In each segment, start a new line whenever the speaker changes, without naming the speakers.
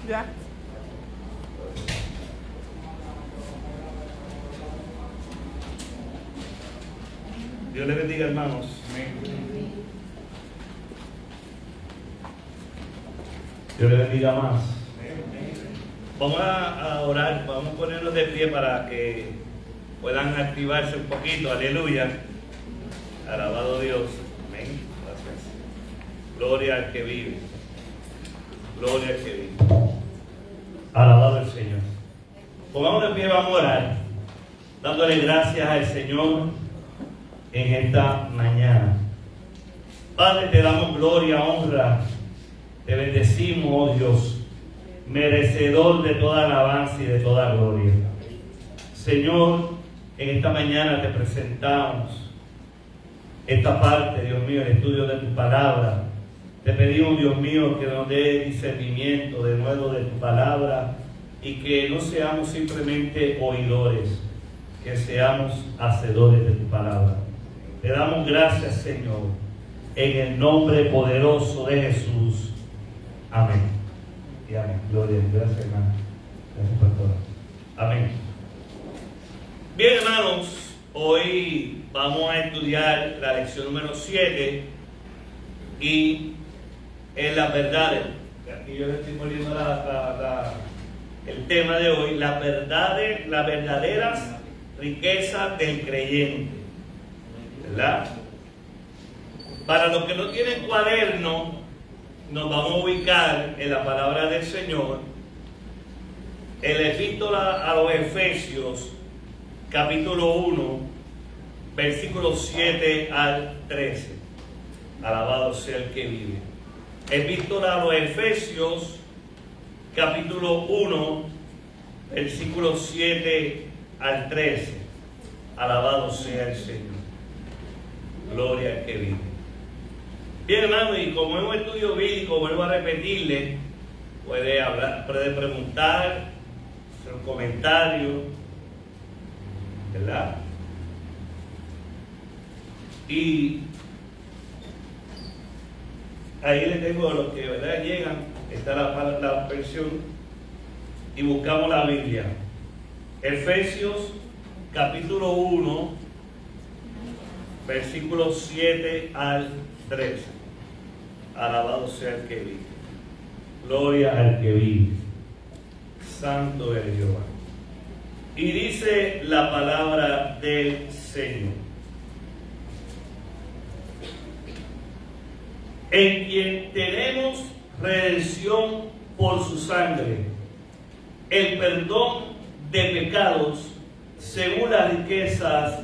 Ya.
Dios les bendiga, hermanos. Dios les bendiga más. Vamos a orar, vamos a ponernos de pie para que puedan activarse un poquito. Aleluya. Alabado Dios. Amén. Gracias. Gloria al que vive. Gloria al que vive. Alabado el Señor. Pongamos de pie, vamos a orar, dándole gracias al Señor en esta mañana. Padre, te damos gloria, honra, te bendecimos, oh Dios, merecedor de toda alabanza y de toda gloria. Señor, en esta mañana te presentamos esta parte, Dios mío, el estudio de tu palabra. Te pedimos, Dios mío, que nos dé discernimiento de nuevo de tu palabra y que no seamos simplemente oidores, que seamos hacedores de tu palabra. Te damos gracias, Señor, en el nombre poderoso de Jesús. Amén. Y amén. Gloria a Dios. Gracias, hermano. Gracias, pastora. Amén. Bien, hermanos, hoy vamos a estudiar la lección número 7 y en las verdades. Aquí yo le estoy poniendo el tema de hoy, las verdaderas riquezas del creyente. ¿Verdad? Para los que no tienen cuaderno, nos vamos a ubicar en la palabra del Señor, en la epístola a los Efesios, capítulo 1, versículos 7 al 13. Alabado sea el que vive. Epístola a los Efesios, capítulo 1, versículos 7 al 13. Alabado sea el Señor. Gloria al que vive. Bien, hermano, y como es un estudio bíblico, vuelvo a repetirle, puede hablar, puede preguntar, hacer un comentario, ¿verdad? Y ahí le tengo a los que, ¿verdad?, llegan, está la versión, y buscamos la Biblia. Efesios, capítulo 1, versículos 7 al 13. Alabado sea el que vive. Gloria al que vive. Santo es Jehová. Y dice la palabra del Señor: en quien tenemos redención por su sangre, el perdón de pecados según las riquezas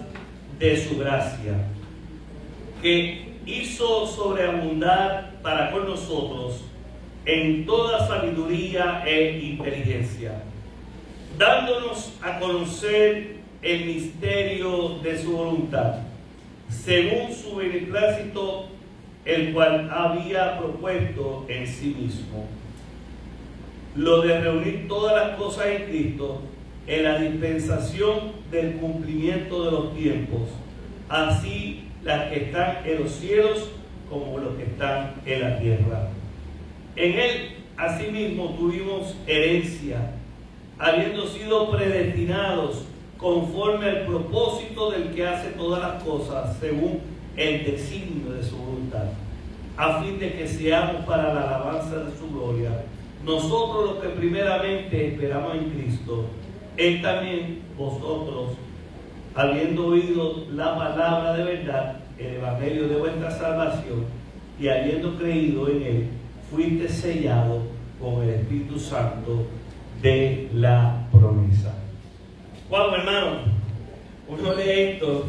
de su gracia, que hizo sobreabundar para con nosotros en toda sabiduría e inteligencia, dándonos a conocer el misterio de su voluntad, según su beneplácito, el cual había propuesto en sí mismo, lo de reunir todas las cosas en Cristo, en la dispensación del cumplimiento de los tiempos, así las que están en los cielos como los que están en la tierra. En él, asimismo, tuvimos herencia, habiendo sido predestinados conforme al propósito del que hace todas las cosas, según el designio de su voluntad, a fin de que seamos para la alabanza de su gloria, nosotros los que primeramente esperamos en Cristo. Él también, vosotros, habiendo oído la palabra de verdad, el evangelio de vuestra salvación, y habiendo creído en él, fuiste sellado con el Espíritu Santo de la promesa. Wow, hermano, uno lee esto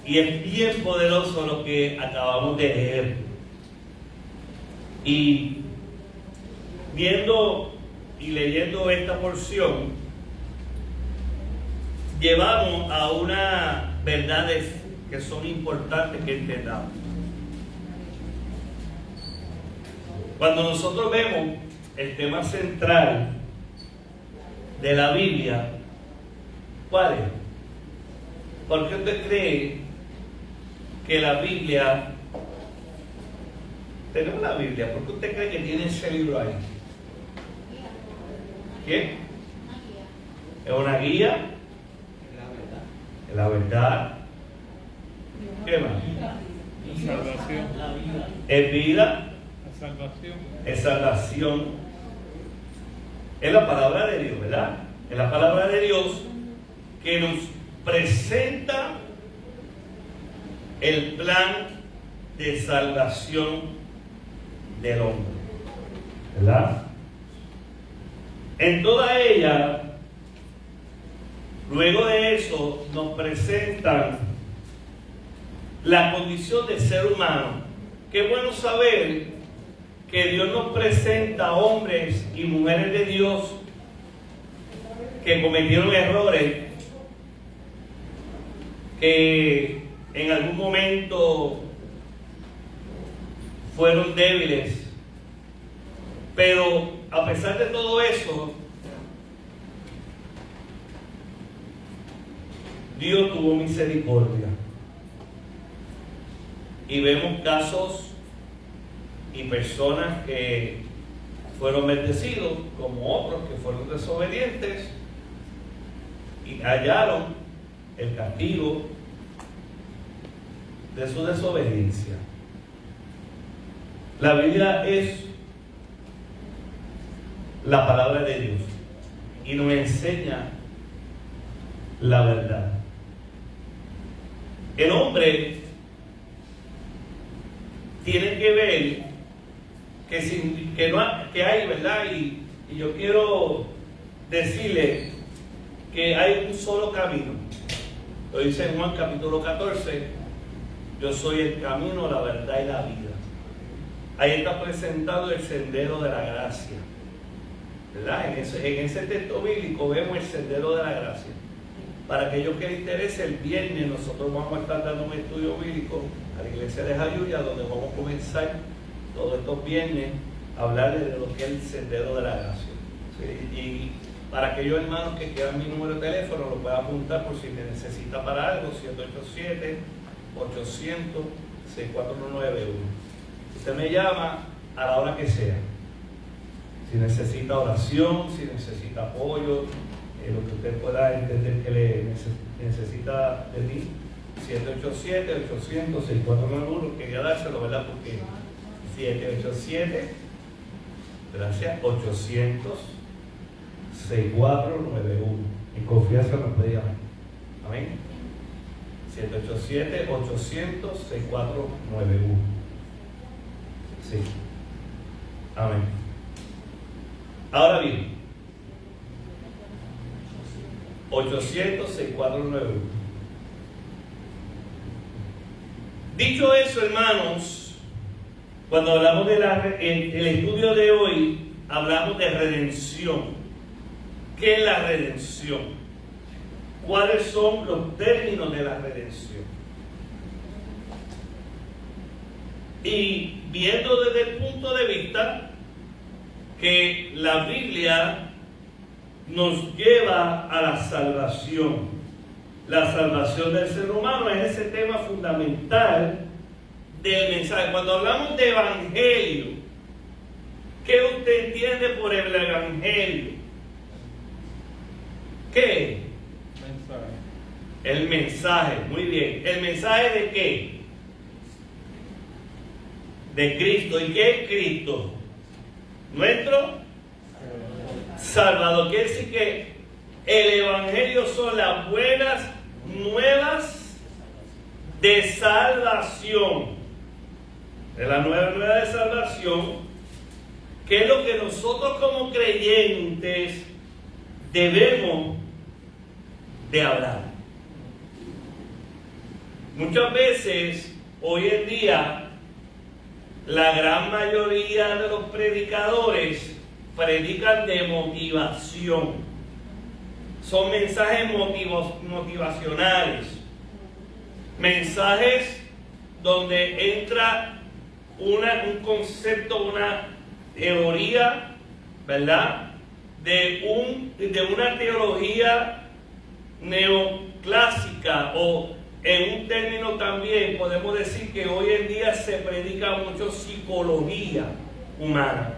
y es bien poderoso lo que acabamos de leer. Y viendo y leyendo esta porción, llevamos a unas verdades que son importantes que entendamos. Cuando nosotros vemos el tema central de la Biblia, ¿cuál es? ¿Por qué usted cree que la Biblia, tenemos la Biblia, por qué usted cree que tiene ese libro ahí? ¿Qué? Es una guía. Es la verdad. ¿Qué más?
Salvación.
Es vida.
La salvación.
Es salvación. Es la palabra de Dios, ¿verdad? Es la palabra de Dios que nos presenta el plan de salvación del hombre, ¿verdad? En toda ella, luego de eso, nos presentan la condición de ser humano. Qué bueno saber que Dios nos presenta hombres y mujeres de Dios que cometieron errores, que en algún momento fueron débiles, pero a pesar de todo eso, Dios tuvo misericordia. Y vemos casos y personas que fueron bendecidos, como otros que fueron desobedientes y hallaron el castigo de su desobediencia. La Biblia es la palabra de Dios y nos enseña la verdad. El hombre tiene que ver que hay, ¿verdad? Y yo quiero decirle que hay un solo camino. Lo dice en Juan capítulo 14: yo soy el camino, la verdad y la vida. Ahí está presentado el sendero de la gracia, ¿verdad? En ese texto bíblico vemos el sendero de la gracia. Para aquellos que les interese, el viernes nosotros vamos a estar dando un estudio bíblico a la iglesia de Jayuya, donde vamos a comenzar todos estos viernes a hablar de lo que es el sendero de la gracia. ¿Sí? Y para aquellos hermanos que quieran mi número de teléfono, lo pueden apuntar por si me necesita para algo: 787-800-6491. Usted me llama a la hora que sea. Si necesita oración, si necesita apoyo, lo que usted pueda entender que le necesita de mí. 787-800-6491. Quería dárselo, ¿verdad? Porque 787, gracias, 800-6491. En confianza nos puede llamar. Amén. 787-800-6491. Sí. Amén. Ahora bien, 800-6491. Dicho eso, hermanos, cuando hablamos de el estudio de hoy, hablamos de redención. ¿Qué es la redención? ¿Cuáles son los términos de la redención? Y viendo desde el punto de vista que la Biblia nos lleva a la salvación. La salvación del ser humano es ese tema fundamental del mensaje. Cuando hablamos de evangelio, ¿qué usted entiende por el evangelio? ¿Qué?
Mensaje.
El mensaje, muy bien. ¿El mensaje de qué? De Cristo. ¿Y qué es Cristo? Nuestro Salvador. Quiere decir que el evangelio son las buenas nuevas de salvación. Es la nueva de salvación, que es lo que nosotros como creyentes debemos de hablar. Muchas veces, hoy en día, la gran mayoría de los predicadores predican de motivación. Son mensajes motivacionales. Mensajes donde entra un concepto, una teoría, ¿verdad? De una teología neoclásica, o en un término también podemos decir que hoy en día se predica mucho psicología humana,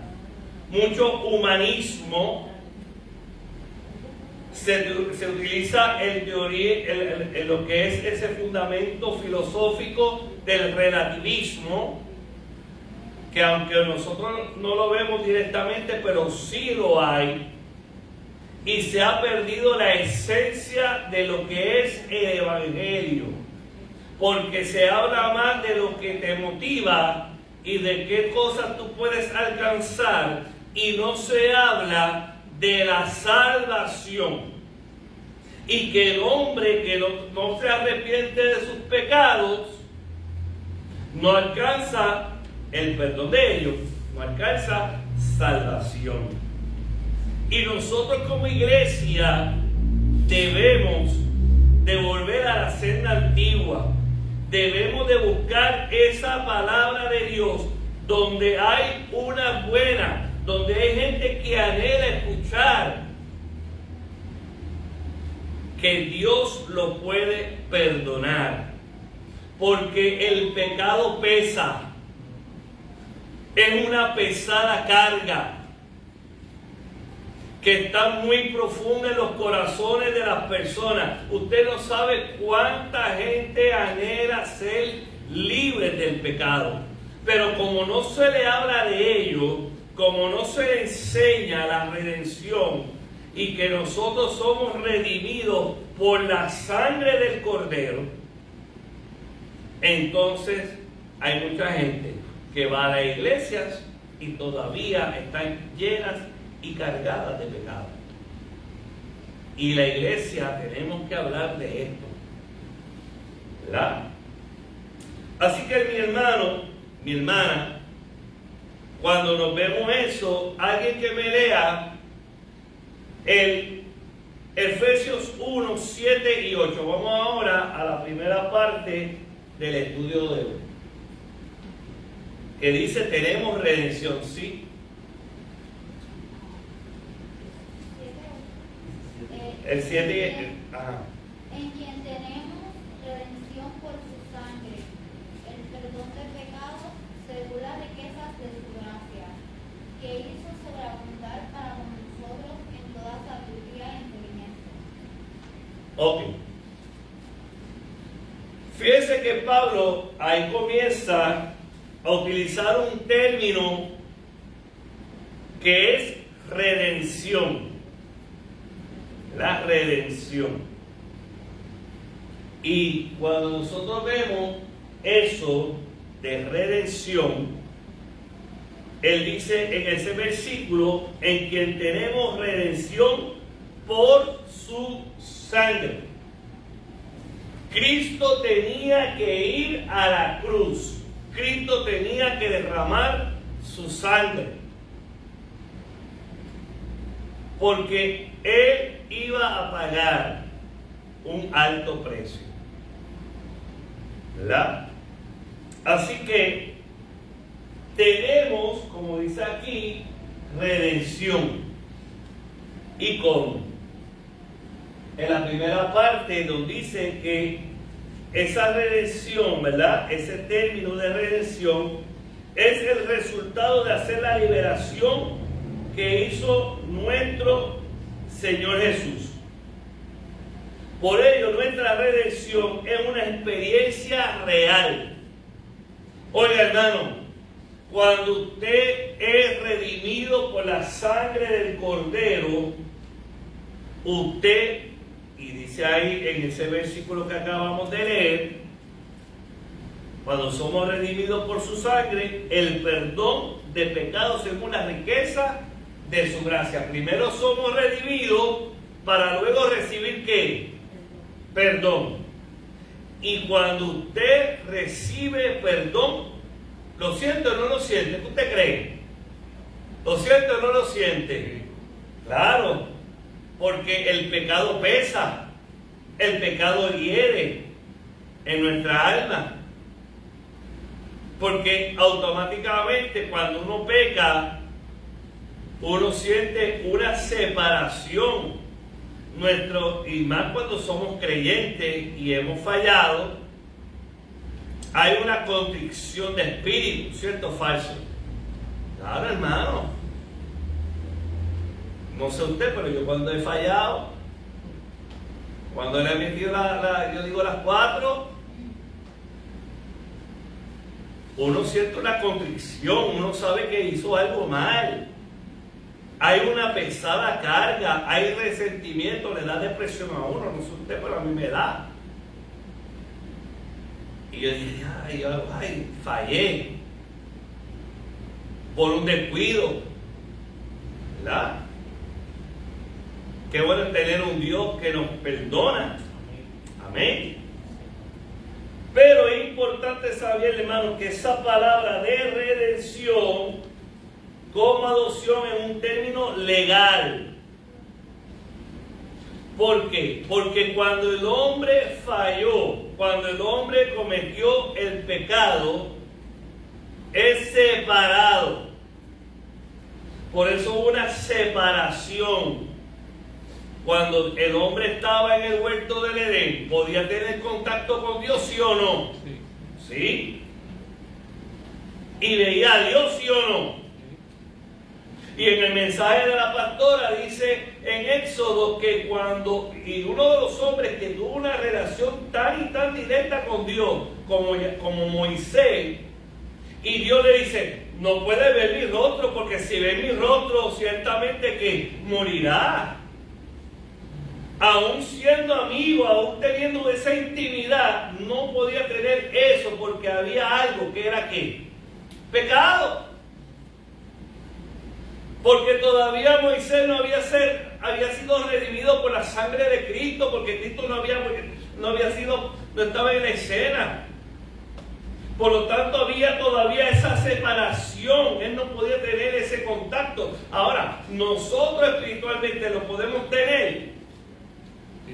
mucho humanismo, se utiliza lo que es ese fundamento filosófico del relativismo, que aunque nosotros no lo vemos directamente, pero sí lo hay, y se ha perdido la esencia de lo que es el Evangelio, porque se habla más de lo que te motiva y de qué cosas tú puedes alcanzar, y no se habla de la salvación, y que el hombre que no se arrepiente de sus pecados no alcanza el perdón de ellos, no alcanza salvación. Y nosotros como iglesia debemos de volver a la senda antigua, debemos de buscar esa palabra de Dios donde hay una buena, donde hay gente que anhela escuchar que Dios lo puede perdonar, porque el pecado pesa, es una pesada carga que está muy profunda en los corazones de las personas. Usted no sabe cuánta gente anhela ser libre del pecado, pero como no se le habla de ello, como no se le enseña la redención y que nosotros somos redimidos por la sangre del Cordero, entonces hay mucha gente que va a las iglesias y todavía están llenas y cargadas de pecado. Y la iglesia tenemos que hablar de esto, ¿verdad? Así que mi hermano, mi hermana, cuando nos vemos eso, alguien que me lea el Efesios 1, 7 y 8. Vamos ahora a la primera parte del estudio de hoy, que dice: tenemos redención, ¿sí? El 7 ajá.
En quien tenemos redención por su sangre, el perdón de pecados, según las riquezas de su gracia, que hizo sobreabundar para con nosotros en toda sabiduría e inteligencia.
Ok. Fíjense que Pablo ahí comienza a utilizar un término que es redención. La redención. Y cuando nosotros vemos eso de redención, él dice en ese versículo: en quien tenemos redención por su sangre. Cristo tenía que ir a la cruz. Cristo tenía que derramar su sangre, porque Él iba a pagar un alto precio, ¿verdad? Así que tenemos, como dice aquí, redención. ¿Y cómo? En la primera parte nos dice que esa redención, ¿verdad? Ese término de redención es el resultado de hacer la liberación que hizo nuestro Señor Jesús. Por ello, nuestra redención es una experiencia real. Oiga, hermano, cuando usted es redimido por la sangre del Cordero, usted, y dice ahí en ese versículo que acabamos de leer, cuando somos redimidos por su sangre, el perdón de pecados según la riqueza de su gracia. Primero somos redimidos para luego recibir ¿qué? Perdón. Y cuando usted recibe perdón, ¿lo siente o no lo siente? ¿Qué usted cree? ¿Lo siente o no lo siente? Claro, porque el pecado pesa, el pecado hiere en nuestra alma. Porque automáticamente cuando uno peca, uno siente una separación. Y más cuando somos creyentes y hemos fallado, hay una contrición de espíritu, ¿cierto o falso? Claro, hermano. No sé usted, pero yo cuando he fallado, Cuando le he metido yo digo las 4, uno siente una contrición, uno sabe que hizo algo mal. Hay una pesada carga, hay resentimiento, le da depresión a uno, no sé usted, pero a mí me da. Y yo dije, ay, fallé por un descuido, ¿verdad? Qué bueno es tener un Dios que nos perdona. Amén. Pero es importante saber, hermano, que esa palabra de redención como adopción es un término legal. ¿Por qué? Porque cuando el hombre falló, cuando el hombre cometió el pecado, es separado. Por eso hubo una separación. Cuando el hombre estaba en el huerto del Edén, ¿podía tener contacto con Dios, sí o no?
Sí.
¿Sí? Y veía a Dios, ¿sí o no? Y en el mensaje de la pastora dice en Éxodo que cuando uno de los hombres que tuvo una relación tan y tan directa con Dios como Moisés, y Dios le dice, no puede ver mi rostro, porque si ve mi rostro ciertamente que morirá. Aún siendo amigo, aún teniendo esa intimidad, no podía tener eso porque había algo que era ¿qué? Pecado. Porque todavía Moisés no había sido redimido por la sangre de Cristo, porque Cristo no estaba en la escena. Por lo tanto, había todavía esa separación. Él no podía tener ese contacto. Ahora, nosotros espiritualmente lo podemos tener.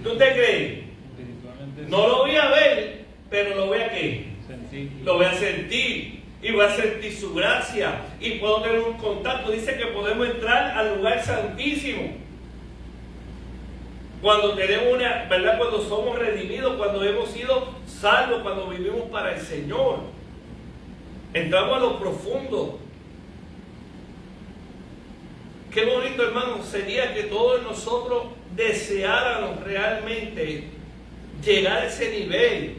¿Tú te crees? No lo voy a ver, pero lo voy a ¿qué?
Sentir.
Lo voy a sentir. Y voy a sentir su gracia. Y puedo tener un contacto. Dice que podemos entrar al lugar santísimo. Cuando tenemos ¿verdad? Cuando somos redimidos, cuando hemos sido salvos, cuando vivimos para el Señor. Entramos a lo profundo. Qué bonito, hermano, sería que todos nosotros deseáramos realmente llegar a ese nivel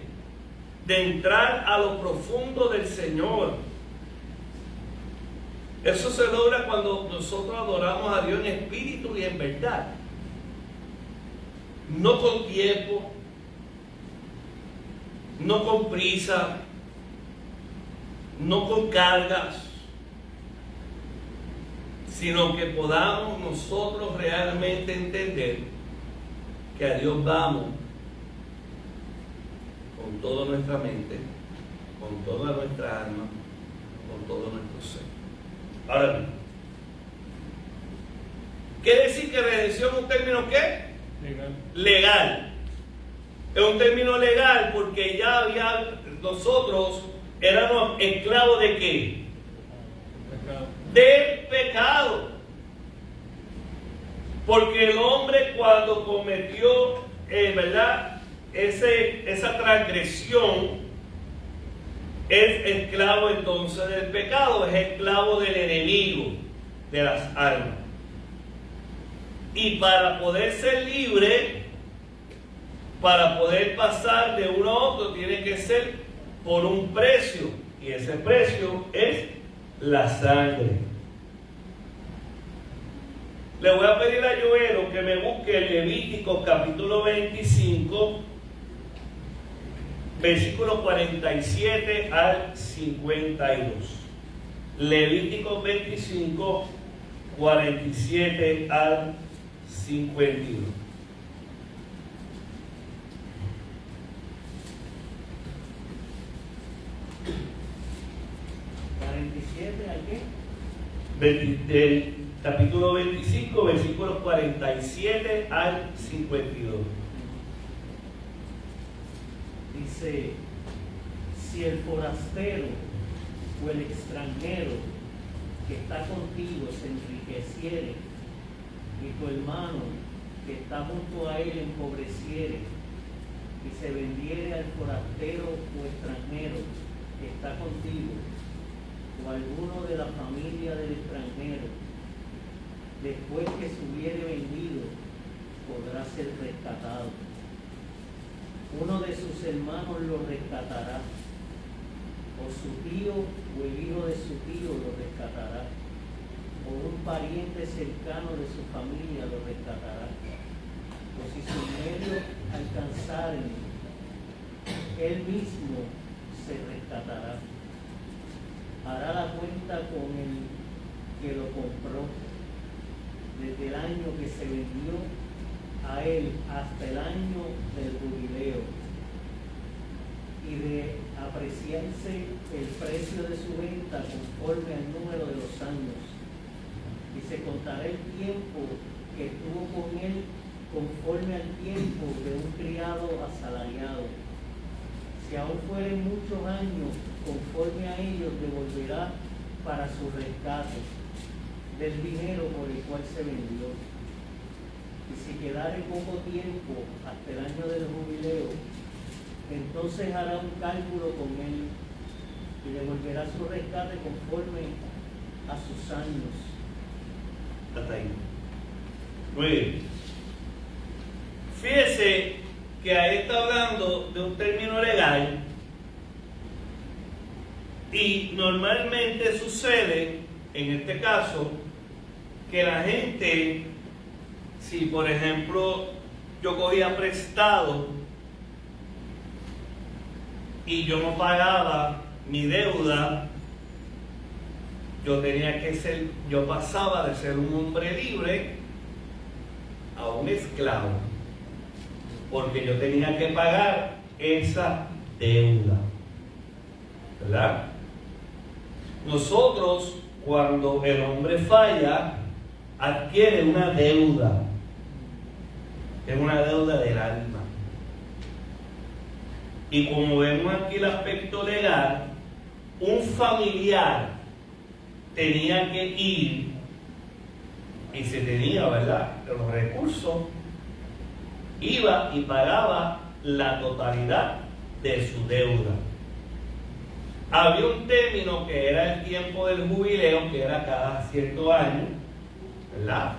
de entrar a lo profundo del Señor. Eso se logra cuando nosotros adoramos a Dios en espíritu y en verdad. No con tiempo, no con prisa, no con cargas, sino que podamos nosotros realmente entender que a Dios vamos con toda nuestra mente, con toda nuestra alma, con todo nuestro ser. Ahora bien, ¿quiere decir que redención es un término qué?
Legal.
Legal. Es un término legal porque ya nosotros éramos esclavos de qué?
Pecado.
Del pecado. Porque el hombre cuando cometió, ¿verdad? Esa transgresión, es esclavo entonces del pecado, es esclavo del enemigo de las almas. Y para poder ser libre, para poder pasar de uno a otro, tiene que ser por un precio. Y ese precio es la sangre. Le voy a pedir a Joelo que me busque el Levítico capítulo 25, versículos 47 al 52. Levítico 25, 47 al 52. Del capítulo 25, versículos 47 al 52.
Dice, si el forastero o el extranjero que está contigo se enriqueciere y tu hermano que está junto a él empobreciere y se vendiere al forastero o extranjero que está contigo o alguno de la familia del extranjero, después que se hubiere vendido, podrá ser rescatado. uno de sus hermanos lo rescatará, o su tío o el hijo de su tío lo rescatará, o un pariente cercano de su familia lo rescatará. O si sus medios alcanzaren, él mismo se rescatará. Hará la cuenta con el que lo compró, desde el año que se vendió a él hasta el año del jubileo, y de apreciarse el precio de su venta conforme al número de los años, y se contará el tiempo que estuvo con él conforme al tiempo de un criado asalariado. Si aún fueren muchos años, conforme a ellos devolverá para su rescate del dinero por el cual se vendió. Y si quedare poco tiempo hasta el año del jubileo, entonces hará un cálculo con él y devolverá su rescate conforme a sus años.
Hasta ahí. Muy bien. Fíjese que ahí está hablando de un término legal, y normalmente sucede, en este caso, que la gente, si por ejemplo yo cogía prestado y yo no pagaba mi deuda, yo pasaba de ser un hombre libre a un esclavo, porque yo tenía que pagar esa deuda, ¿verdad? Nosotros, cuando el hombre falla, adquiere una deuda, es una deuda del alma. Y como vemos aquí el aspecto legal, un familiar tenía que ir, y se tenía, ¿verdad?, los recursos, iba y pagaba la totalidad de su deuda. Había un término que era el tiempo del jubileo, que era cada cierto año, ¿verdad?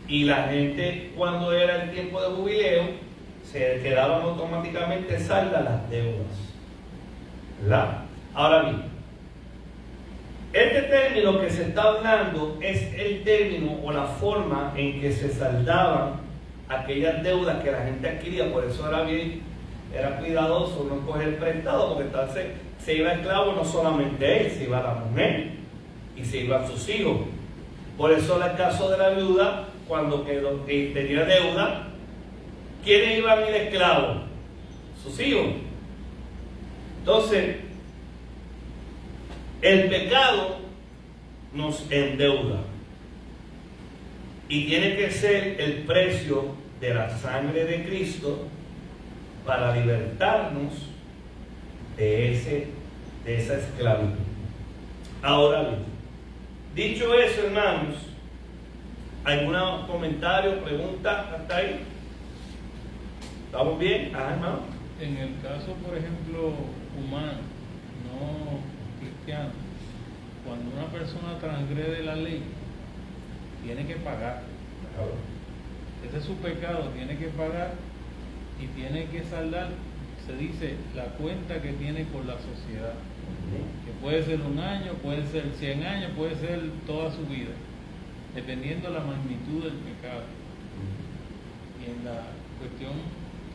Y la gente, cuando era el tiempo de jubileo, se quedaban automáticamente saldas las deudas, ¿verdad? Ahora bien, este término que se está hablando es el término o la forma en que se saldaban aquellas deudas que la gente adquiría. Por eso era cuidadoso no coger prestado, porque entonces se iba esclavo no solamente él, se iba la mujer y se iban sus hijos. Por eso en el caso de la viuda, cuando tenía deuda, ¿quiénes iban a ir esclavos? Sus hijos. Entonces, el pecado nos endeuda, y tiene que ser el precio de la sangre de Cristo para libertarnos de esa esclavitud. Ahora bien, dicho eso, hermanos, ¿algún comentario, pregunta hasta ahí? ¿Estamos bien? Ajá, hermano.
En el caso, por ejemplo, humano, no cristiano, cuando una persona transgrede la ley, tiene que pagar. Ese es su pecado, tiene que pagar y tiene que saldar, se dice, la cuenta que tiene con la sociedad, que puede ser 1 año, puede ser 100 años, puede ser toda su vida, dependiendo de la magnitud del pecado. Y en la cuestión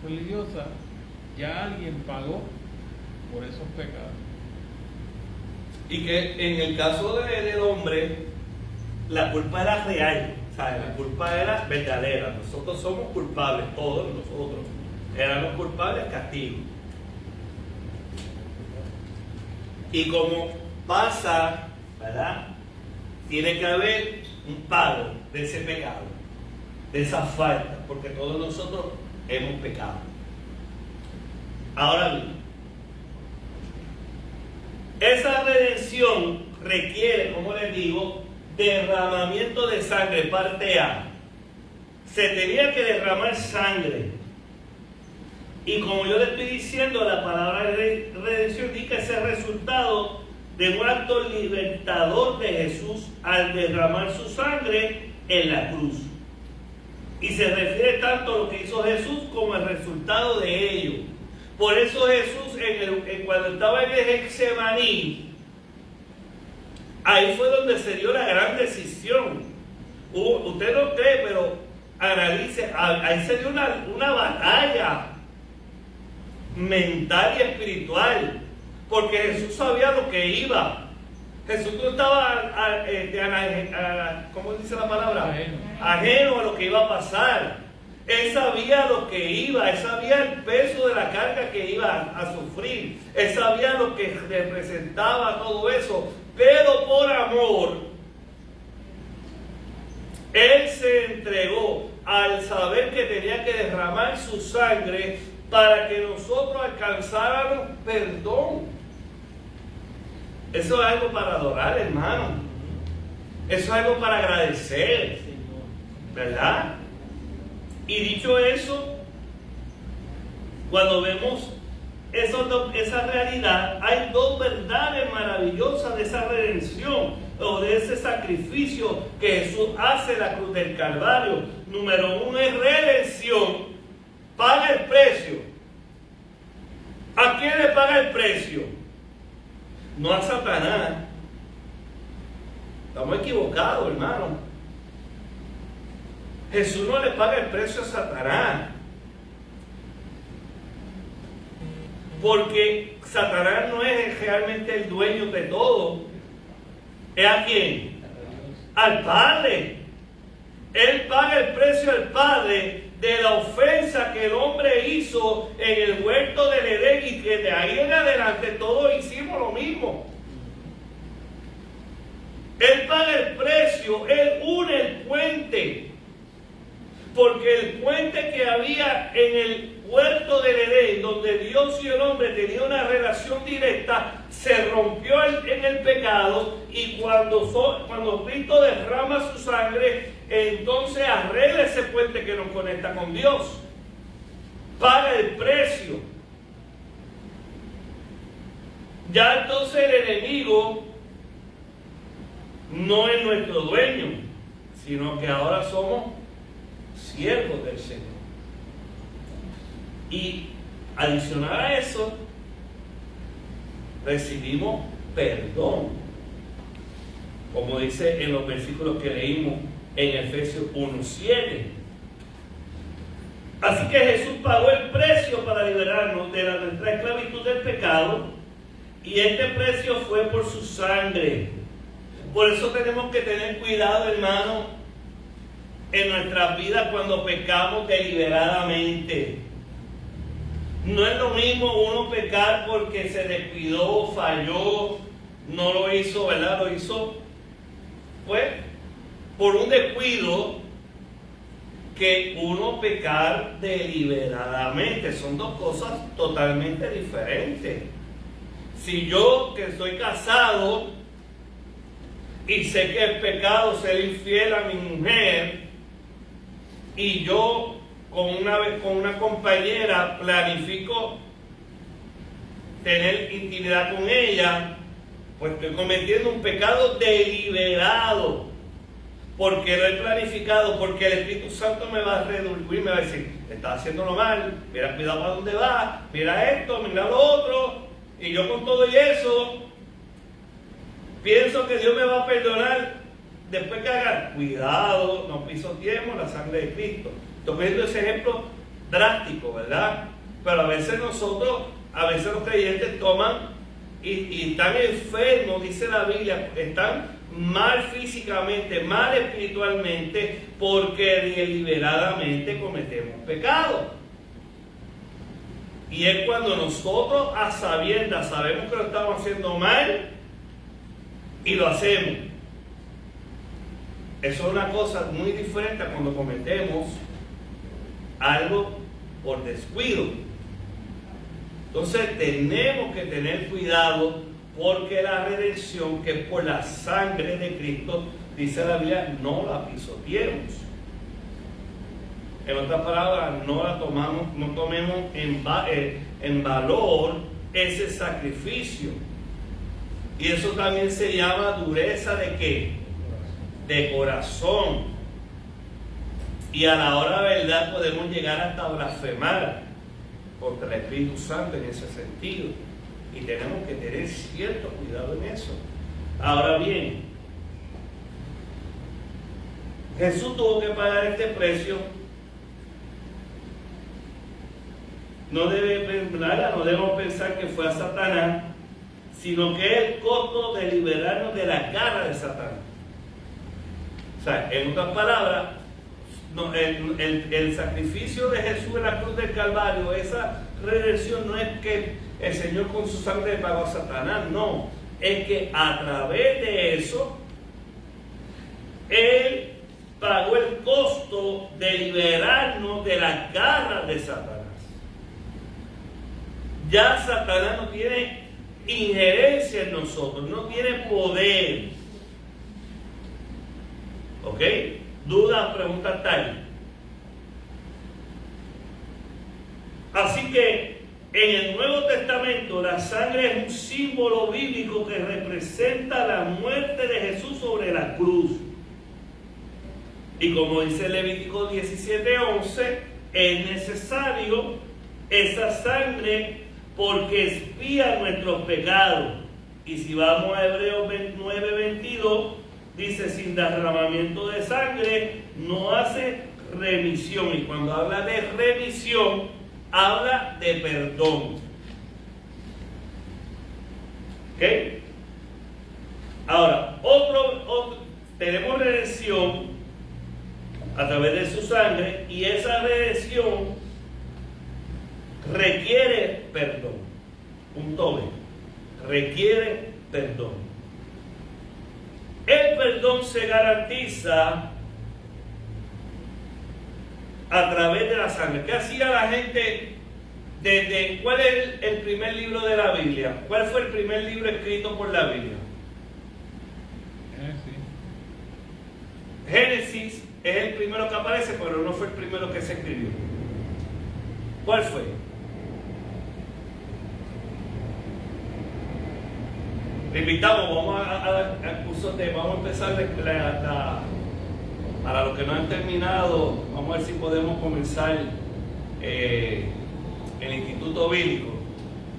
religiosa, ya alguien pagó por esos pecados.
Y que en el caso del hombre, la culpa era real, ¿sabes? La culpa era verdadera. Nosotros somos culpables, todos nosotros éramos culpables, castigo. Y como pasa, ¿verdad?, tiene que haber un pago de ese pecado, de esa falta, porque todos nosotros hemos pecado. Ahora bien, esa redención requiere, como les digo, derramamiento de sangre. Parte A, se tenía que derramar sangre, y como yo le estoy diciendo, la palabra redención indica ese resultado de un acto libertador de Jesús al derramar su sangre en la cruz, y se refiere tanto a lo que hizo Jesús como el resultado de ello. Por eso Jesús, cuando estaba en el Getsemaní, ahí fue donde se dio la gran decisión. Usted no cree, pero analice, ahí se dio una batalla mental y espiritual, porque Jesús sabía lo que iba. Jesús no estaba, ¿cómo dice la palabra? Ajeno a lo que iba a pasar. Él sabía lo que iba, él sabía el peso de la carga que iba a sufrir, él sabía lo que representaba todo eso, pero por amor, él se entregó al saber que tenía que derramar su sangre para que nosotros alcanzáramos perdón. Eso es algo para adorar, hermano. Eso es algo para agradecer, ¿verdad? Y dicho eso, cuando vemos esa realidad, hay dos verdades maravillosas de esa redención o de ese sacrificio que Jesús hace en la cruz del Calvario. Número uno es redención, paga el precio. ¿A quién le paga el precio? No a Satanás. Estamos equivocados, hermano. Jesús no le paga el precio a Satanás. Porque Satanás no es realmente el dueño de todo. ¿Es a quién? Al Padre. Él paga el precio al Padre de la ofensa que el hombre hizo en el huerto del Edén, y que de ahí en adelante todos hicimos lo mismo. Él paga el precio, Él une el puente. Porque el puente que había en el huerto del Edén, donde Dios y el hombre tenían una relación directa, se rompió en el pecado, y cuando Cristo derrama su sangre, entonces arregla ese puente que nos conecta con Dios. Paga el precio. Ya entonces el enemigo no es nuestro dueño, sino que ahora somos siervos del Señor. Y adicional a eso, recibimos perdón, como dice en los versículos que leímos en Efesios 1:7. Así que Jesús pagó el precio para liberarnos de nuestra esclavitud del pecado, y este precio fue por su sangre. Por eso tenemos que tener cuidado, hermano, en nuestras vidas cuando pecamos deliberadamente. No es lo mismo uno pecar porque se descuidó, falló, no lo hizo, ¿verdad? Lo hizo, pues, por un descuido, que uno pecar deliberadamente. Son dos cosas totalmente diferentes. Si yo, que estoy casado y sé que es pecado ser infiel a mi mujer, y yo con una compañera planifico tener intimidad con ella, pues estoy cometiendo un pecado deliberado, porque lo he planificado, porque el Espíritu Santo me va a redarguir, me va a decir, estás haciéndolo mal, mira, cuidado para dónde vas, mira esto, mira lo otro. Y yo con todo y eso pienso que Dios me va a perdonar después que haga. Cuidado, no pisoteemos la sangre de Cristo. Estoy viendo ese ejemplo drástico, ¿verdad? Pero a veces los creyentes toman y están enfermos, dice la Biblia, están mal físicamente, mal espiritualmente, porque deliberadamente cometemos pecado. Y es cuando nosotros a sabiendas sabemos que lo estamos haciendo mal y lo hacemos. Eso es una cosa muy diferente a cuando cometemos algo por descuido. Entonces tenemos que tener cuidado, porque la redención, que es por la sangre de Cristo, dice la Biblia, no la pisoteemos. En otras palabras, no tomemos en valor ese sacrificio. Y eso también se llama dureza de ¿qué? De corazón. Y a la hora de verdad podemos llegar hasta blasfemar. contra el Espíritu Santo en ese sentido. Y tenemos que tener cierto cuidado en eso. Ahora bien, Jesús tuvo que pagar este precio. No debemos pensar que fue a Satanás, sino que es el costo de liberarnos de la garra de Satanás. O sea, en otras palabras, no, el sacrificio de Jesús en la cruz del Calvario, esa redención, no es que el Señor con su sangre pagó a Satanás, no, es que a través de eso Él pagó el costo de liberarnos de las garras de Satanás. Ya Satanás no tiene injerencia en nosotros, no tiene poder. ¿Ok? ¿Dudas, preguntas tal? Así que en el Nuevo Testamento la sangre es un símbolo bíblico que representa la muerte de Jesús sobre la cruz. Y como dice Levítico 17:11, es necesario esa sangre porque expía nuestros pecados. Y si vamos a Hebreos 9:22, dice: sin derramamiento de sangre no hace remisión. Y cuando habla de remisión, habla de perdón. ¿Ok? Ahora, tenemos redención a través de su sangre, y esa redención requiere perdón. Punto B. Requiere perdón. El perdón se garantiza a través de la sangre. ¿Qué hacía la gente cuál es el primer libro de la Biblia? ¿Cuál fue el primer libro escrito por la Biblia? Génesis es el primero que aparece, pero no fue el primero que se escribió. ¿Cuál fue? Te invitamos, vamos al curso vamos a empezar para los que no han terminado, vamos a ver si podemos comenzar el Instituto Bíblico.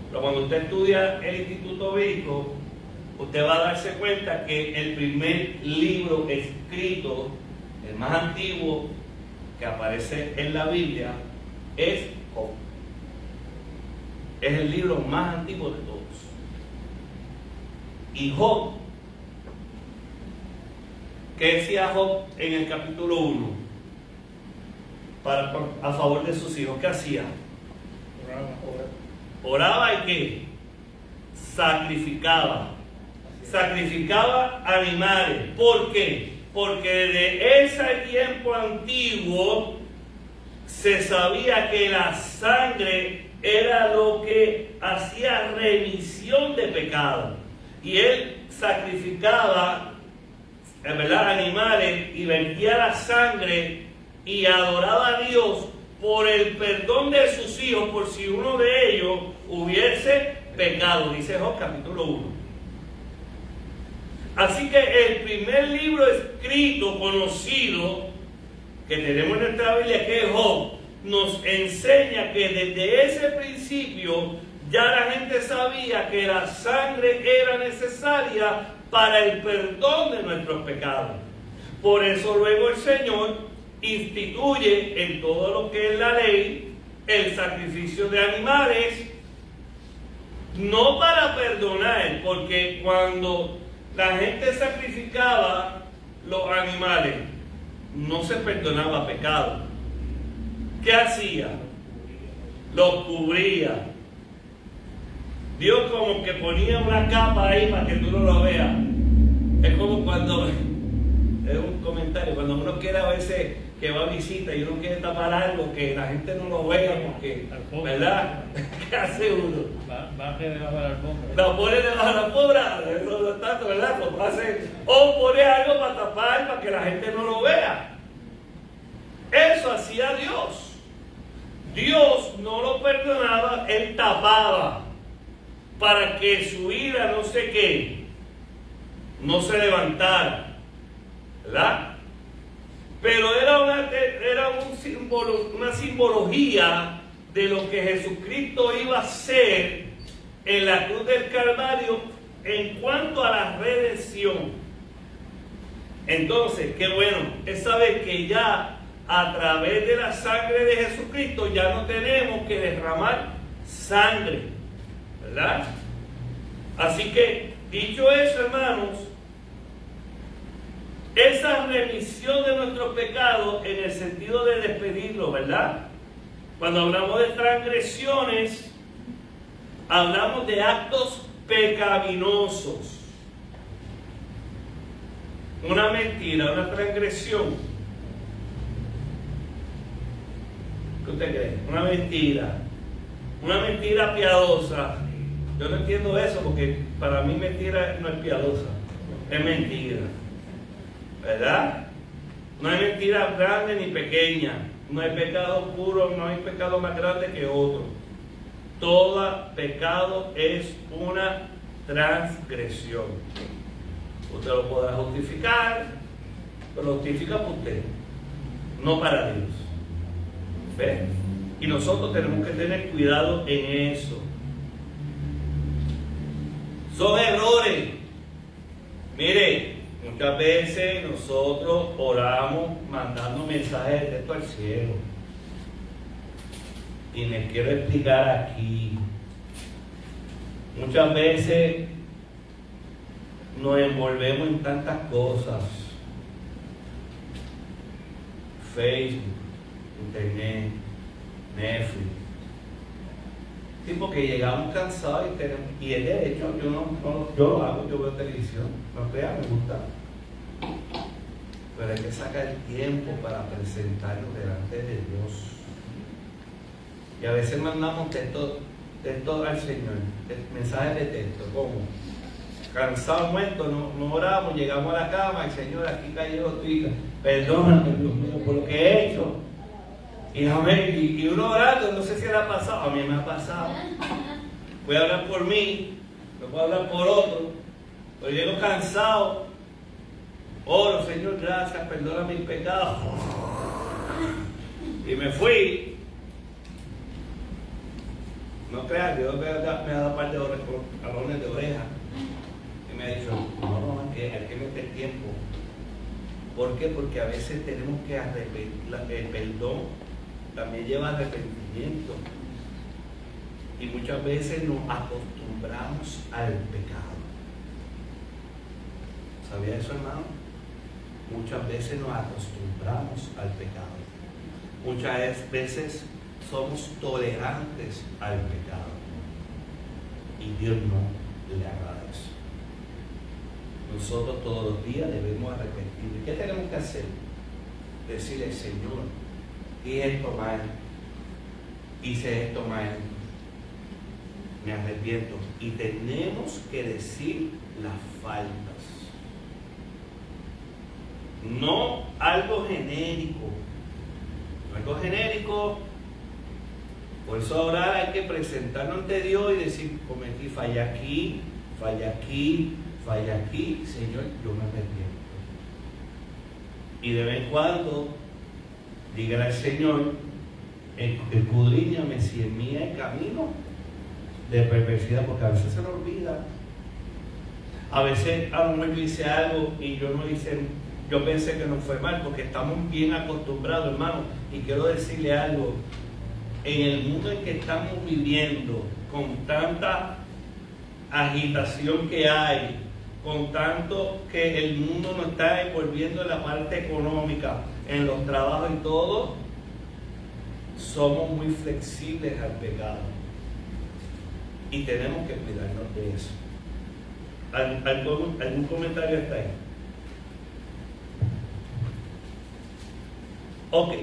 Pero cuando usted estudia el Instituto Bíblico, usted va a darse cuenta que el primer libro escrito, el más antiguo que aparece en la Biblia, es Job. Es el libro más antiguo de todos. Y Job, ¿qué decía Job en el capítulo 1? A favor de sus hijos, ¿qué hacía? Oraba y ¿qué? Sacrificaba animales. ¿Por qué? Porque desde ese tiempo antiguo se sabía que la sangre era lo que hacía remisión de pecado. Y él sacrificaba, en verdad, animales y vertía la sangre y adoraba a Dios por el perdón de sus hijos, por si uno de ellos hubiese pecado, dice Job capítulo 1. Así que el primer libro escrito, conocido, que tenemos en nuestra Biblia, que es Job, nos enseña que desde ese principio ya la gente sabía que la sangre era necesaria para el perdón de nuestros pecados. Por eso luego el Señor instituye en todo lo que es la ley el sacrificio de animales, no para perdonar, porque cuando la gente sacrificaba los animales no se perdonaba pecado. ¿Qué hacía? Los cubría. Dios como que ponía una capa ahí para que tú no lo veas. Es como cuando, es un comentario, cuando uno quiere a veces que va a visita y uno quiere tapar algo que la gente no lo vea, porque, ¿verdad? ¿Qué hace uno?
Va debajo de la alfombra.
Lo pone debajo de la alfombra, eso no es tanto, ¿verdad? O pone algo para tapar para que la gente no lo vea. Eso hacía Dios. Dios no lo perdonaba, Él tapaba para que su ira no sé qué, no se levantara, ¿verdad? Pero era una simbología de lo que Jesucristo iba a hacer en la cruz del Calvario en cuanto a la redención. Entonces, qué bueno es saber que ya a través de la sangre de Jesucristo ya no tenemos que derramar sangre, ¿verdad? Así que, dicho eso, hermanos, esa remisión de nuestros pecados en el sentido de despedirlo, ¿verdad? Cuando hablamos de transgresiones, hablamos de actos pecaminosos. Una mentira, una transgresión. ¿Qué usted cree? Una mentira piadosa. Yo no entiendo eso porque para mí mentira no es piadosa, es mentira, ¿verdad? No hay mentira grande ni pequeña, no hay pecado puro, no hay pecado más grande que otro. Todo pecado es una transgresión. Usted lo podrá justificar, pero lo justifica para usted, no para Dios. ¿Ve? Y nosotros tenemos que tener cuidado en eso. Son errores. Mire, muchas veces nosotros oramos mandando mensajes de texto al cielo. Y les quiero explicar aquí. Muchas veces nos envolvemos en tantas cosas. Facebook, Internet, Netflix. Sí, porque llegamos cansados y de hecho yo lo hago, yo veo televisión, no crean, me gusta. Pero hay que sacar el tiempo para presentarnos delante de Dios. Y a veces mandamos textos al Señor, mensajes de texto, ¿cómo? Cansados, muertos, no oramos, llegamos a la cama, y Señor, aquí cayó tu hija, perdóname, Dios mío, por lo que he hecho. Y uno orando, no sé si le ha pasado, a mí me ha pasado. Voy a hablar por mí, no puedo hablar por otro, pero llego cansado, oro, Señor, gracias, perdona mis pecados. Y me fui. No creas, Dios me ha dado un par de jalones de oreja. Y me ha dicho, no, hay que meter tiempo. ¿Por qué? Porque a veces tenemos que arrepentir. El perdón también lleva arrepentimiento. Y muchas veces nos acostumbramos al pecado. ¿Sabía eso, hermano? Muchas veces nos acostumbramos al pecado. Muchas veces somos tolerantes al pecado. Y Dios no le agrada eso. Nosotros todos los días debemos arrepentir. ¿Qué tenemos que hacer? Decirle, Señor, hice esto mal, hice esto mal, me arrepiento. Y tenemos que decir las faltas. No algo genérico. Algo genérico. Por eso ahora hay que presentarnos ante Dios y decir, cometí, fallé aquí, Señor, yo me arrepiento. Y de vez en cuando, dígale al Señor, escudriñame si en mí hay camino de perversidad, porque a veces se nos olvida. A veces a lo mejor yo hice algo y yo pensé que no fue mal, porque estamos bien acostumbrados, hermano. Y quiero decirle algo, en el mundo en que estamos viviendo, con tanta agitación que hay, con tanto que el mundo nos está envolviendo en la parte económica, en los trabajos y todo, somos muy flexibles al pecado. Y tenemos que cuidarnos de eso. ¿Algún comentario hasta ahí? Ok.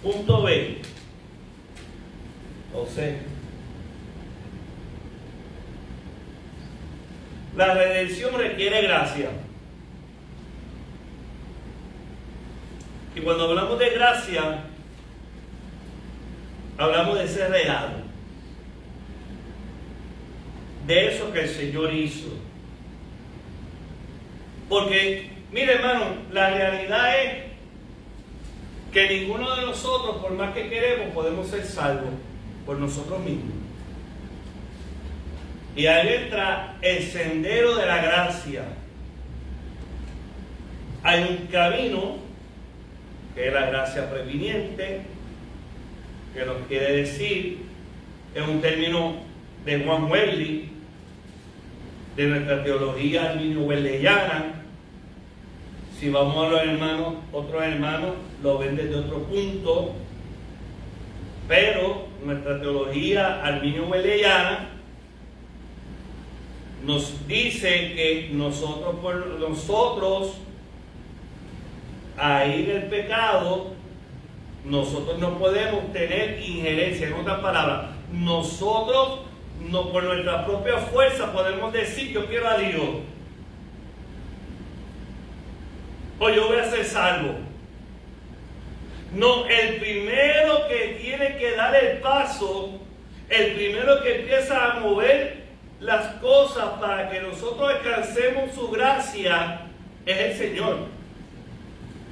Punto B. O C. La redención requiere gracia. Y cuando hablamos de gracia, hablamos de ser regalo. De eso que el Señor hizo. Porque, mire, hermano, la realidad es que ninguno de nosotros, por más que queremos, podemos ser salvos por nosotros mismos. Y ahí entra el sendero de la gracia. Hay un camino, que es la gracia previniente, que nos quiere decir, es un término de Juan Wesley, de nuestra teología arminio-wesleyana. Si vamos a los hermanos, otros hermanos lo ven desde otro punto, pero nuestra teología arminio-wesleyana nos dice que nosotros ahí en el pecado, nosotros no podemos tener injerencia. En otras palabras, nosotros no, por nuestra propia fuerza podemos decir yo quiero a Dios, o yo voy a ser salvo. No, el primero que tiene que dar el paso, el primero que empieza a mover las cosas para que nosotros alcancemos su gracia, es el Señor.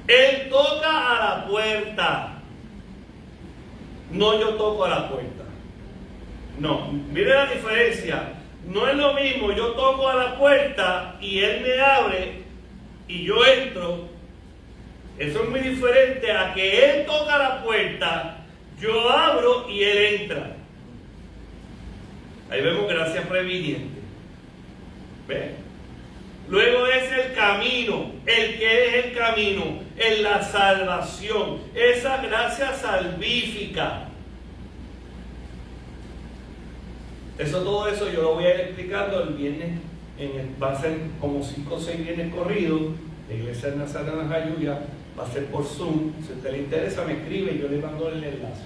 Él toca a la puerta, no yo toco a la puerta. No, mire la diferencia. No es lo mismo yo toco a la puerta y Él me abre y yo entro. Eso es muy diferente a que Él toca la puerta, yo abro y Él entra. Ahí vemos gracia previniente. ¿Ve? Luego es el camino. ¿El que es el camino? En la salvación. Esa gracia salvífica. Todo eso yo lo voy a ir explicando el viernes. Va a ser como 5 o 6 viernes corridos. La iglesia de Nazareno de Jayuya va a ser por Zoom. Si a usted le interesa, me escribe y yo le mando el enlace.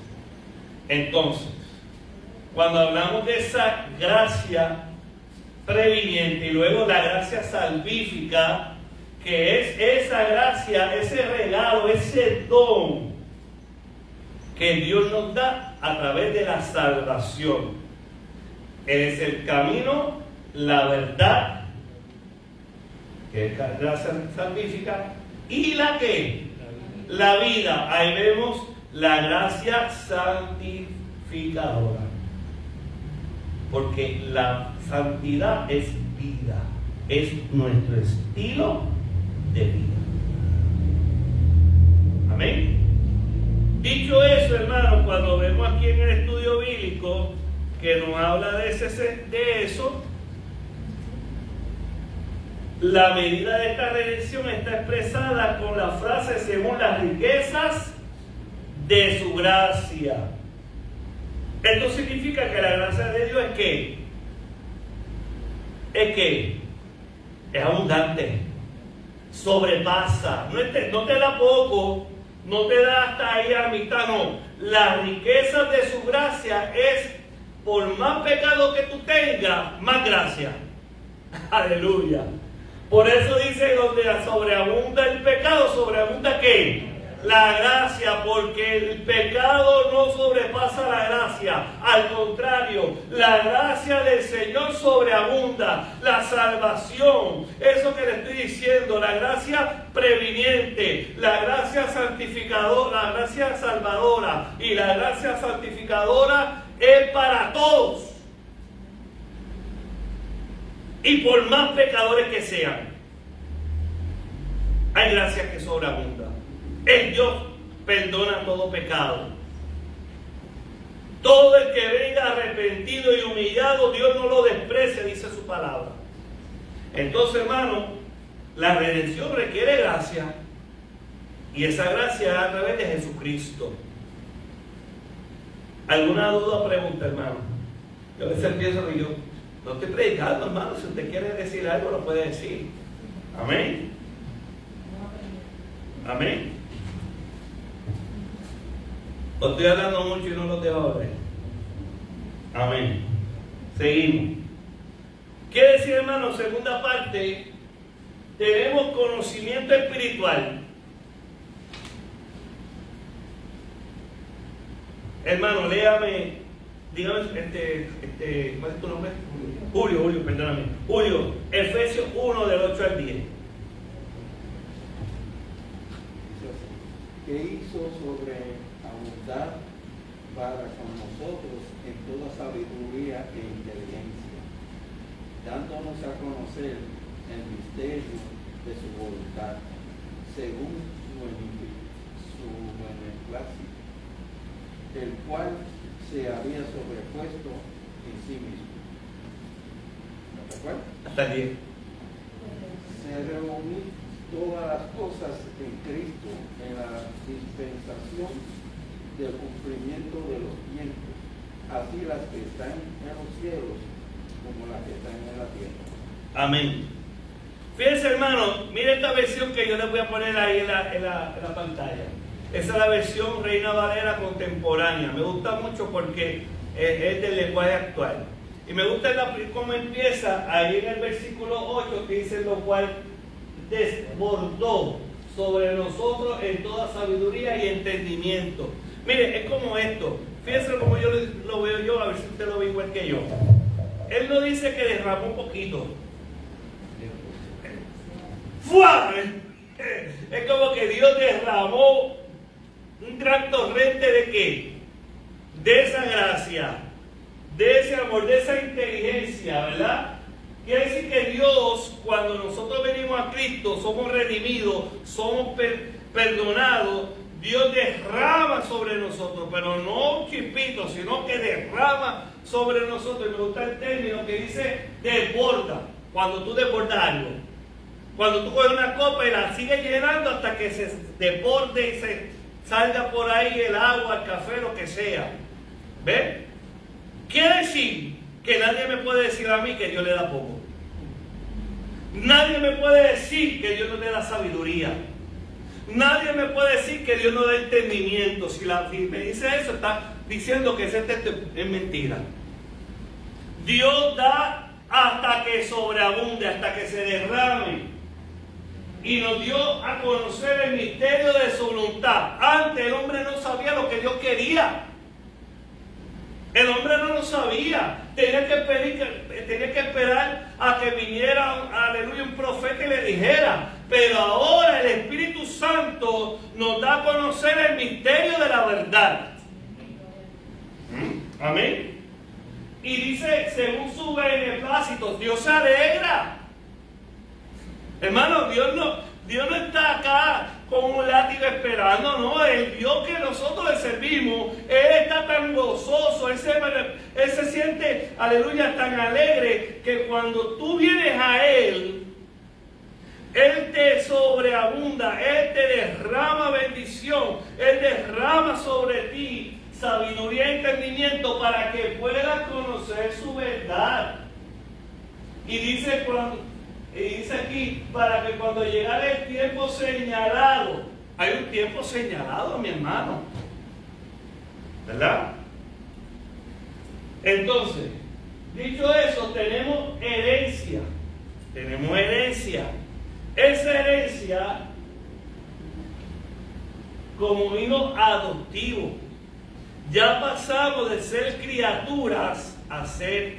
Entonces, cuando hablamos de esa gracia previniente y luego la gracia salvífica, que es esa gracia, ese regalo, ese don que Dios nos da a través de la salvación. Él es el camino, la verdad, que es la gracia salvífica, y la que, la vida. Ahí vemos la gracia santificadora. Porque la santidad es vida, es nuestro estilo de vida. Amén. Dicho eso, hermanos, cuando vemos aquí en el estudio bíblico que nos habla de eso, la medida de esta redención está expresada con la frase según las riquezas de su gracia. Esto significa que la gracia de Dios es que es abundante, sobrepasa, no te da poco, no te da hasta ahí a mitad, no. La riqueza de su gracia es, por más pecado que tú tengas, más gracia. Aleluya. Por eso dice, donde sobreabunda el pecado, sobreabunda ¿qué? La gracia, porque el pecado no sobrepasa la gracia. Al contrario, la gracia del Señor sobreabunda. La salvación, eso que le estoy diciendo, la gracia previniente, la gracia santificadora, la gracia salvadora y la gracia santificadora es para todos. Y por más pecadores que sean, hay gracia que sobreabunda. El Dios perdona todo pecado. Todo el que venga arrepentido y humillado, Dios no lo desprecia, dice su palabra. Entonces, hermano, la redención requiere gracia. Y esa gracia es a través de Jesucristo. ¿Alguna duda o pregunta, hermano? Yo a veces pienso que yo no estoy predicando, hermano. Si usted quiere decir algo, lo puede decir. Amén. Amén. Os estoy hablando mucho y no los dejo ver. Amén. Seguimos. Quiere decir, hermano, segunda parte, tenemos conocimiento espiritual. Hermano, léame, dígame, ¿cuál es tu nombre? Julio, perdóname. Julio, Efesios 1 del 8 al 10.
que hizo sobreabundar para con nosotros en toda sabiduría e inteligencia, dándonos a conocer el misterio de su voluntad, según su beneplácito, el cual se había sobrepuesto en sí mismo. ¿No te acuerdas?
Hasta el 10.
Se reunió todas las cosas en Cristo en la dispensación del cumplimiento de los tiempos, así las que están en los cielos como las que están en la tierra.
Amén. Fíjense, hermano, mire esta versión que yo les voy a poner ahí en la pantalla. Esa es la versión Reina Valera contemporánea. Me gusta mucho porque es del lenguaje actual. Y me gusta cómo empieza ahí en el versículo 8, que dice: lo cual desbordó sobre nosotros en toda sabiduría y entendimiento. Mire, es como esto. Fíjense como yo lo veo yo, a ver si usted lo ve igual que yo. Él no dice que derramó un poquito. ¡Fua! Es como que Dios derramó un gran torrente de ¿qué? De esa gracia, de ese amor, de esa inteligencia, ¿verdad? Quiere decir que Dios, cuando nosotros venimos a Cristo, somos redimidos, somos perdonados, Dios derrama sobre nosotros, pero no un chispito, sino que derrama sobre nosotros. Y me gusta el término que dice desborda, cuando tú desbordas algo. Cuando tú coges una copa y la sigues llenando hasta que se desborde y se salga por ahí el agua, el café, lo que sea. ¿Ves? Quiere decir que nadie me puede decir a mí que Dios le da poco. Nadie me puede decir que Dios no le da sabiduría. Nadie me puede decir que Dios no da entendimiento. Si me dice eso, está diciendo que ese texto es mentira. Dios da hasta que sobreabunde, hasta que se derrame. Y nos dio a conocer el misterio de su voluntad. Antes el hombre no sabía lo que Dios quería. El hombre no lo sabía. Tenía que esperar a que viniera, aleluya, un profeta y le dijera. Pero ahora el Espíritu Santo nos da a conocer el misterio de la verdad. Amén. Y dice, según su beneplácito, Dios se alegra. Hermano, Dios no está acá con un látigo esperando, no. El Dios que nosotros le servimos, Él está tan gozoso, Él se siente, aleluya, tan alegre, que cuando tú vienes a Él, Él te sobreabunda, Él te derrama bendición, Él derrama sobre ti sabiduría y entendimiento para que puedas conocer su verdad. Y dice aquí, para que cuando llegara el tiempo señalado, hay un tiempo señalado, mi hermano, ¿verdad? Entonces, dicho eso, tenemos herencia. Esa herencia como hijo adoptivo. Ya pasamos de ser criaturas a ser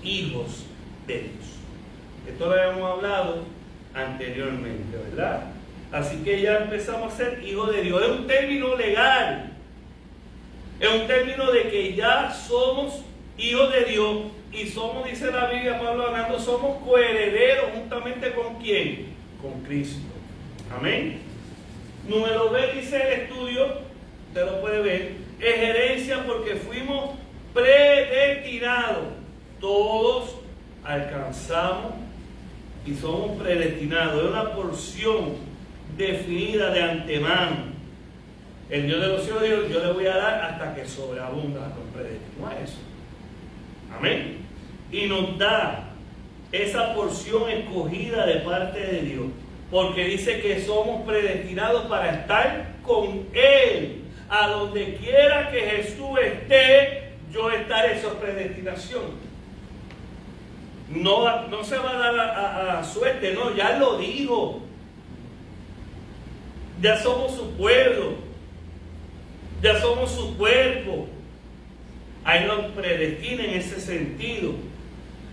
hijos de Dios. Esto lo habíamos hablado anteriormente, ¿verdad? Así que ya empezamos a ser hijos de Dios. Es un término legal. Es un término de que ya somos hijos de Dios y somos, dice la Biblia, Pablo hablando, somos coherederos juntamente con ¿quién? Con Cristo. Amén. Número B dice el estudio, usted lo puede ver, es herencia porque fuimos predestinados. Todos alcanzamos y somos predestinados. Es una porción definida de antemano. El Dios de los cielos dijo: yo le voy a dar hasta que sobreabunda. Nos predestinó a eso. Amén. Y nos da esa porción escogida de parte de Dios, porque dice que somos predestinados para estar con Él. A donde quiera que Jesús esté, yo estaré. Eso es predestinación. No se va a dar a suerte, no, ya lo dijo. Ya somos su pueblo, ya somos su cuerpo. Ahí nos predestina en ese sentido,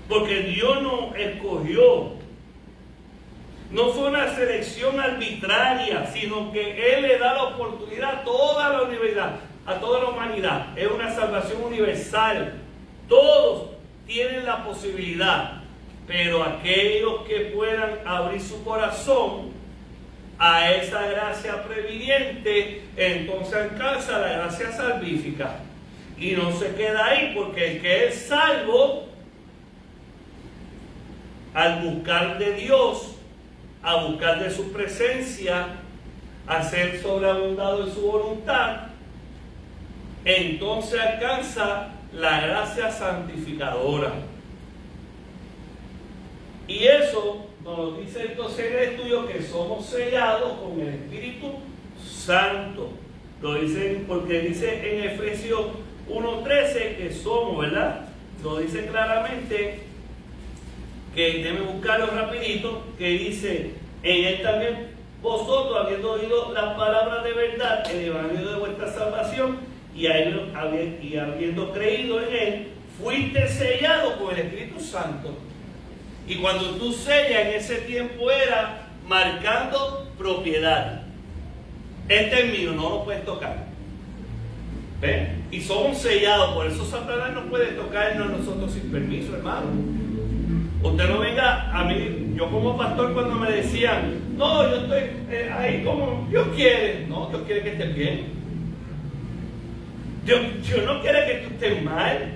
porque Dios nos escogió, No fue una selección arbitraria, sino que Él le da la oportunidad a toda la humanidad, a toda la humanidad. Es una salvación universal. Todos tienen la posibilidad, pero aquellos que puedan abrir su corazón a esa gracia previviente, entonces alcanza la gracia salvífica. Y no se queda ahí, porque el que es salvo, al buscar de Dios, a buscar de su presencia, a ser sobreabundado en su voluntad, entonces alcanza la gracia santificadora. Y eso nos dice entonces el estudio, que somos sellados con el Espíritu Santo. Lo dicen porque dice en Efesios 1:13 que somos, ¿verdad? Lo dice claramente, que deben buscarlo rapidito, que dice: en él también vosotros, habiendo oído las palabras de verdad, el evangelio de vuestra salvación, y habiendo creído en él, fuiste sellado con el Espíritu Santo. Y cuando tú sellas, en ese tiempo era marcando propiedad. Este es mío, no lo puedes tocar. ¿Ven? Y somos sellados, por eso Satanás no puede tocarnos a nosotros sin permiso, hermano. Usted no venga a mí, yo como pastor, cuando me decían: no, yo estoy ahí como Dios quiere. No, Dios quiere que estés bien. Dios no quiere que tú estés mal.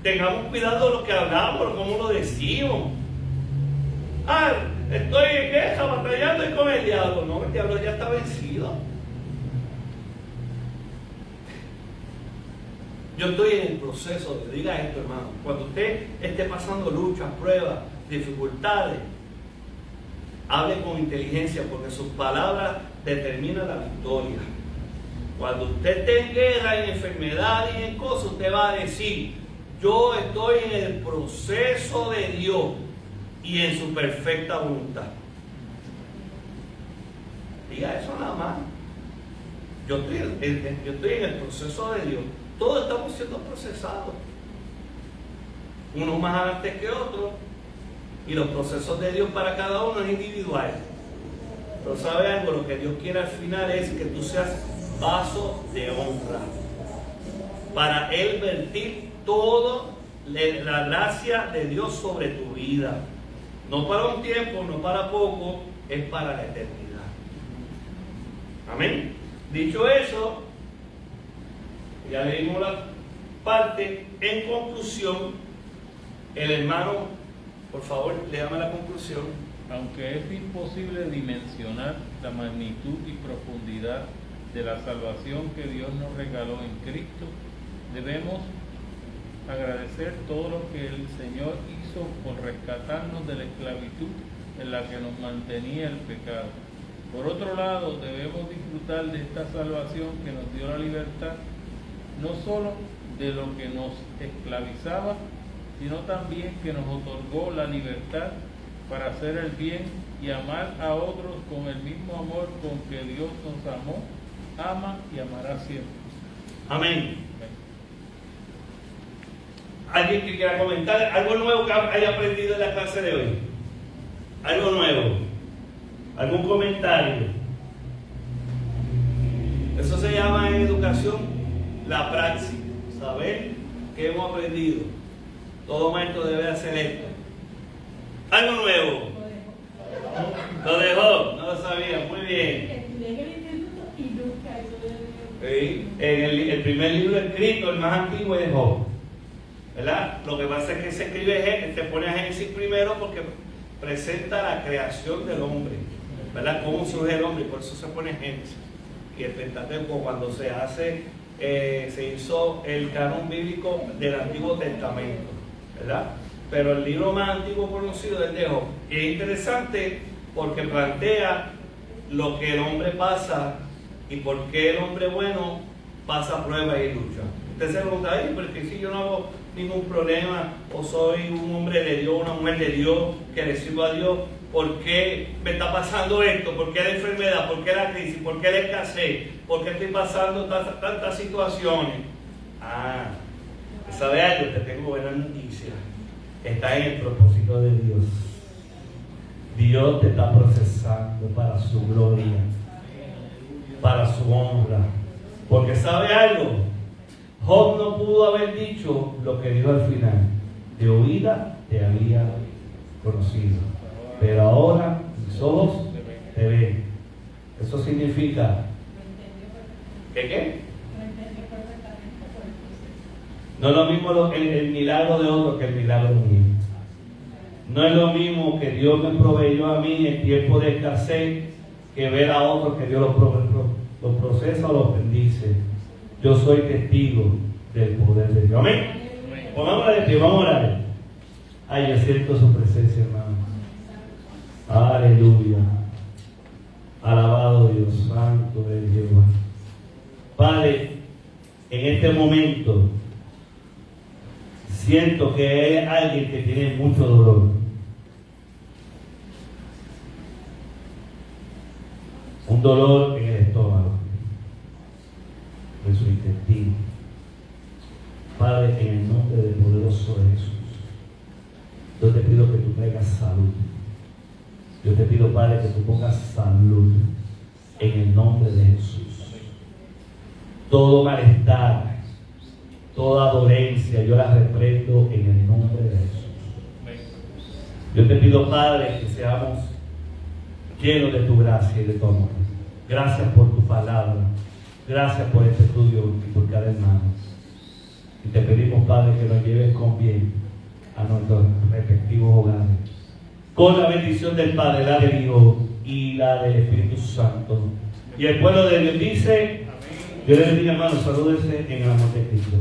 Tengamos cuidado de lo que hablamos, cómo lo decimos. Estoy en guerra, batallando y con el diablo. No, el diablo ya está vencido. Yo estoy en el proceso, diga esto, hermano. Cuando usted esté pasando luchas, pruebas, dificultades, hable con inteligencia, porque sus palabras determinan la victoria. Cuando usted esté en guerra, en enfermedad y en cosas, usted va a decir: yo estoy en el proceso de Dios y en su perfecta voluntad. Diga eso nada más. Yo estoy en el proceso de Dios. Todos estamos siendo procesados, unos más antes que otros, y los procesos de Dios para cada uno es individual. Pero sabe algo, lo que Dios quiere al final es que tú seas vaso de honra, para Él vertir toda la gracia de Dios sobre tu vida. No para un tiempo, no para poco, es para la eternidad. Amén. Dicho eso, ya leímos la parte. En conclusión, el hermano, por favor, léame la conclusión.
Aunque es imposible dimensionar la magnitud y profundidad de la salvación que Dios nos regaló en Cristo, debemos agradecer todo lo que el Señor hizo por rescatarnos de la esclavitud en la que nos mantenía el pecado. Por otro lado, debemos disfrutar de esta salvación que nos dio la libertad, no solo de lo que nos esclavizaba, sino también que nos otorgó la libertad para hacer el bien y amar a otros con el mismo amor con que Dios nos amó, ama y amará siempre.
Amén. ¿Alguien que quiera comentar algo nuevo que haya aprendido en la clase de hoy? ¿Algo nuevo? ¿Algún comentario? Eso se llama en educación la praxis. Saber qué hemos aprendido. Todo maestro debe hacer esto. ¿Algo nuevo? Lo dejó, no lo sabía, muy bien. Sí. En el primer libro escrito, el más antiguo, es Job, ¿verdad? Lo que pasa es que se escribe, se pone a Génesis primero porque presenta la creación del hombre, ¿verdad? Cómo surge el hombre, y por eso se pone Génesis. Y el Pentateuco, cuando se hace, se hizo el canon bíblico del Antiguo Testamento, ¿verdad? Pero el libro más antiguo conocido es de Job. Y es interesante porque plantea lo que el hombre pasa y por qué el hombre bueno pasa pruebas y lucha. Usted se pregunta: ay, porque si yo no hago ningún problema, o soy un hombre de Dios, una mujer de Dios, que le sirvo a Dios, ¿por qué me está pasando esto? ¿Por qué la enfermedad? ¿Por qué la crisis? ¿Por qué la escasez? ¿Por qué estoy pasando tantas situaciones? ¿Sabe algo? Te tengo buena noticia. Está en el propósito de Dios. Dios te está procesando para su gloria, para su honra. Porque ¿sabe algo? Job no pudo haber dicho lo que dijo al final. De oída te había conocido, pero ahora mis ojos te ven. Eso significa ¿que qué? No es lo mismo el milagro de otro que el milagro mío. No es lo mismo que Dios me proveyó a mí en tiempo de escasez que ver a otros que Dios los procesa o los bendice. Yo soy testigo del poder de Dios. Amén. Pongámosla de pie, vamos a orar. Ay, yo siento su presencia, hermano. Aleluya. Alabado Dios, santo es Jehová. Padre, en este momento siento que hay alguien que tiene mucho dolor. Un dolor en el estómago, en su intestino. Padre, en el nombre del poderoso de Jesús, yo te pido que tú traigas salud. Yo te pido, Padre, que tú pongas salud en el nombre de Jesús. Todo malestar, toda dolencia, yo la reprendo en el nombre de Jesús. Yo te pido, Padre, que seamos llenos de tu gracia y de tu amor. Gracias por tu palabra. Gracias por este estudio y por cada hermano. Y te pedimos, Padre, que nos lleves con bien a nuestros respectivos hogares, con la bendición del Padre, la del Hijo y la del Espíritu Santo. Y el pueblo de Dios dice: Dios les bendiga, hermanos, salúdense en el amor de Cristo.